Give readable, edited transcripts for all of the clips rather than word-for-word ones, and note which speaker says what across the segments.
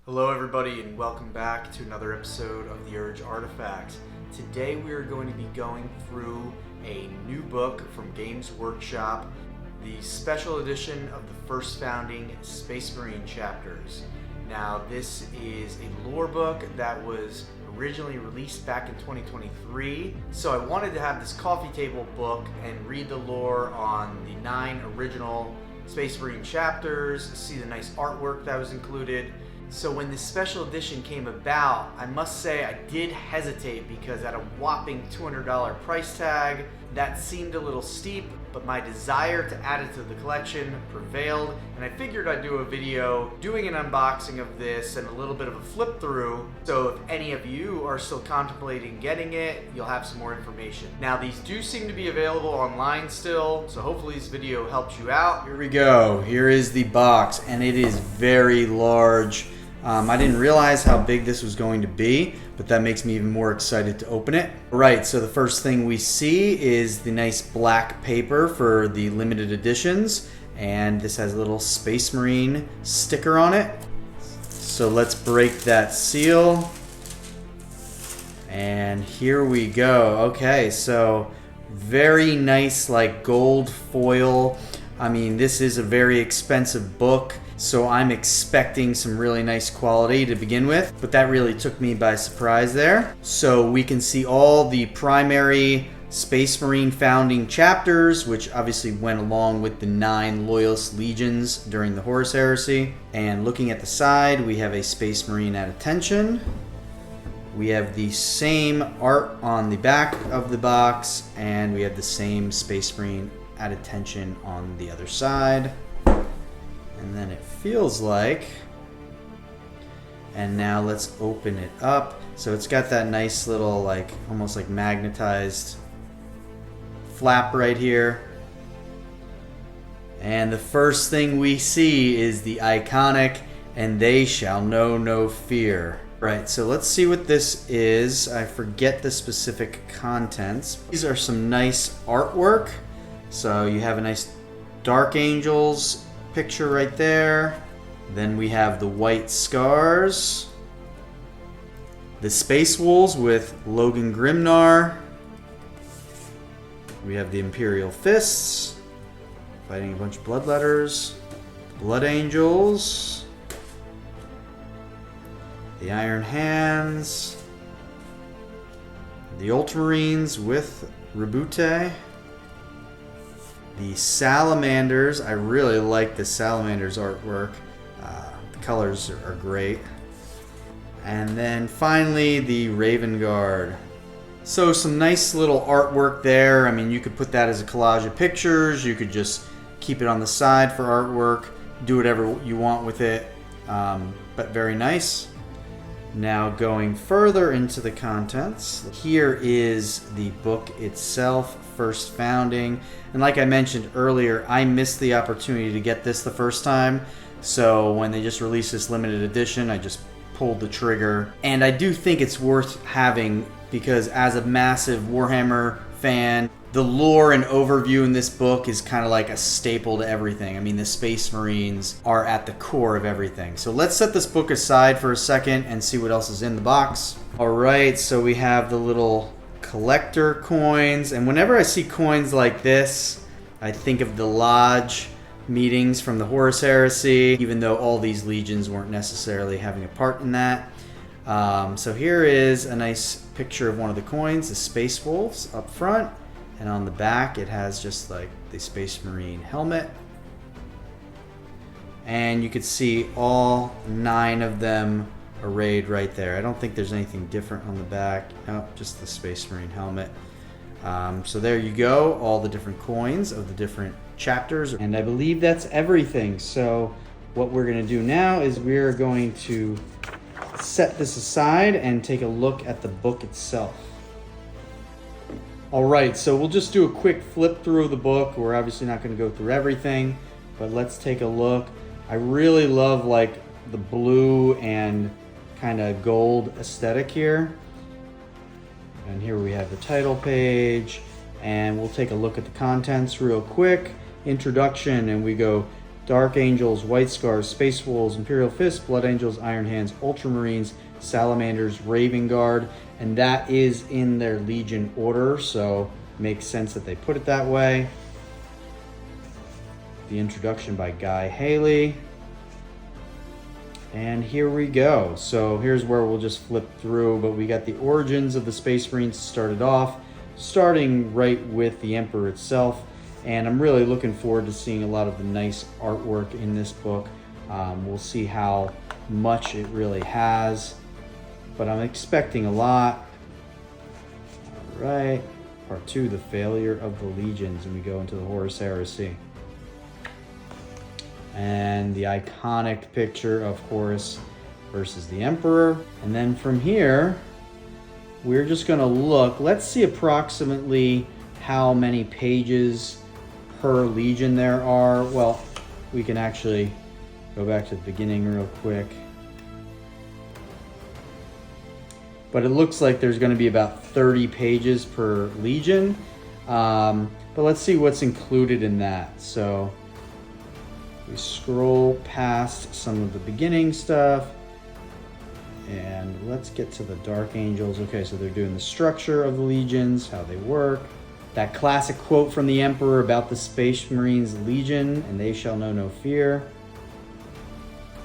Speaker 1: Hello everybody and welcome back to another episode of The Urge Artifacts. Today we are going to be going through a new book from Games Workshop, the special edition of the First Founding Space Marine chapters. Now this is a lore book that was originally released back in 2023, so I wanted to have this coffee table book and read the lore on the 9 original Space Marine chapters, see the nice artwork that was included. So when this special edition came about, I must say I did hesitate because at a whopping $200 price tag, that seemed a little steep, but my desire to add it to the collection prevailed, and I figured I'd do a video doing an unboxing of this and a little bit of a flip through, so if any of you are still contemplating getting it, you'll have some more information. Now these do seem to be available online still, so hopefully this video helps you out. Here we go, here is the box, and it is very large. I didn't realize how big this was going to be, but that makes me even more excited to open it. Right, so the first thing we see is the nice black paper for the limited editions, and this has a little Space Marine sticker on it. So let's break that seal. And here we go. Okay, so very nice like gold foil. I mean, this is a very expensive book, so I'm expecting some really nice quality to begin with, but that really took me by surprise there. So we can see all the primary Space Marine founding chapters, which obviously went along with the 9 Loyalist legions during the Horus Heresy. And looking at the side, we have a Space Marine at attention. We have the same art on the back of the box, and we have the same Space Marine at attention on the other side. And then it feels like, and now let's open it up. So it's got that nice little like almost like magnetized flap right here. And the first thing we see is the iconic "and they shall know no fear." Right, so let's see what this is. I forget the specific contents. These are some nice artwork. So you have a nice Dark Angels picture right there. Then we have the White Scars, the Space Wolves with Logan Grimnar. We have the Imperial Fists fighting a bunch of Bloodletters, Blood Angels, the Iron Hands, the Ultramarines with Rabute. The Salamanders, I really like the Salamanders artwork. The colors are great. And then finally the Raven Guard. So some nice little artwork there. I mean, you could put that as a collage of pictures. You could just keep it on the side for artwork. Do whatever you want with it. But very nice. Now going further into the contents, here is the book itself, First Founding. And like I mentioned earlier, I missed the opportunity to get this the first time. So when they just released this limited edition, I just pulled the trigger. And I do think it's worth having because as a massive Warhammer fan, the lore and overview in this book is kind of like a staple to everything. I mean, the Space Marines are at the core of everything. So let's set this book aside for a second and see what else is in the box. All right, so we have the little collector coins. And whenever I see coins like this, I think of the Lodge meetings from the Horus Heresy, even though all these legions weren't necessarily having a part in that. So here is a nice picture of one of the coins, the Space Wolves up front. And on the back, it has just like the Space Marine helmet. And you could see all 9 of them arrayed right there. I don't think there's anything different on the back. No, just the Space Marine helmet. So there you go, all the different coins of the different chapters. And I believe that's everything. So what we're going to do now is we're going to set this aside and take a look at the book itself. Alright, so we'll just do a quick flip through of the book. We're obviously not going to go through everything, but let's take a look. I really love like the blue and kind of gold aesthetic here. And here we have the title page, and we'll take a look at the contents real quick. Introduction, and we go Dark Angels, White Scars, Space Wolves, Imperial Fists, Blood Angels, Iron Hands, Ultramarines, Salamanders, Raven Guard, and that is in their Legion order, so makes sense that they put it that way. The introduction by Guy Haley. And here we go. So here's where we'll just flip through, but we got the origins of the Space Marines started off, starting right with the Emperor itself. And I'm really looking forward to seeing a lot of the nice artwork in this book. We'll see how much it really has, but I'm expecting a lot. All right, part 2, the failure of the legions, and we go into the Horus Heresy. And the iconic picture of Horus versus the Emperor. And then from here, we're just gonna look. Let's see approximately how many pages per legion there are. Well, we can actually go back to the beginning real quick. But it looks like there's gonna be about 30 pages per legion. But let's see what's included in that. So we scroll past some of the beginning stuff and let's get to the Dark Angels. Okay, so they're doing the structure of the legions, how they work. That classic quote from the Emperor about the Space Marines Legion, and they shall know no fear.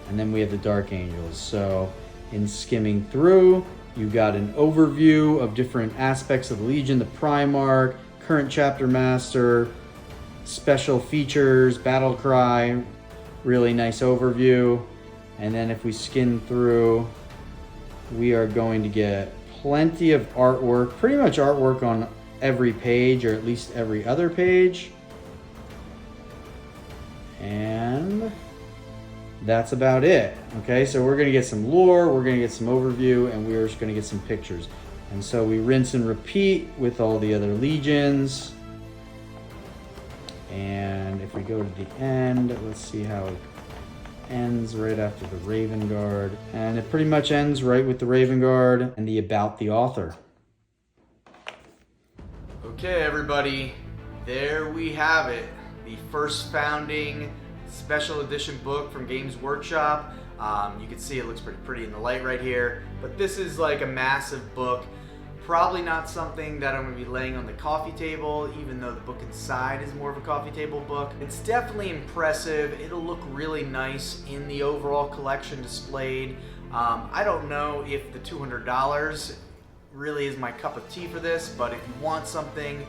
Speaker 1: And then we have the Dark Angels. So in skimming through, you got an overview of different aspects of the Legion, the Primarch, current chapter master, special features, battle cry, really nice overview. And then if we skim through, we are going to get plenty of artwork, pretty much artwork on every page, or at least every other page. And that's about it. Okay, so we're gonna get some lore, we're gonna get some overview, and we're just gonna get some pictures. And so we rinse and repeat with all the other legions. And if we go to the end, let's see how it ends right after the Raven Guard. And it pretty much ends right with the Raven Guard and the about the author. Okay, everybody, there we have it. The first founding special edition book from Games Workshop. You can see it looks pretty in the light right here, but this is like a massive book. Probably not something that I'm going to be laying on the coffee table, even though the book inside is more of a coffee table book. It's definitely impressive. It'll look really nice in the overall collection displayed. I don't know if the $200 really is my cup of tea for this, but if you want something,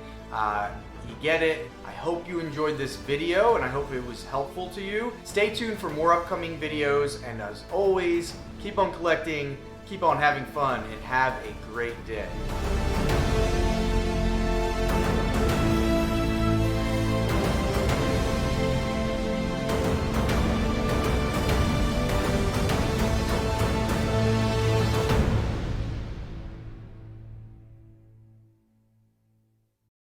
Speaker 1: you get it. I hope you enjoyed this video, and I hope it was helpful to you. Stay tuned for more upcoming videos, and as always, keep on collecting, keep on having fun, and have a great day.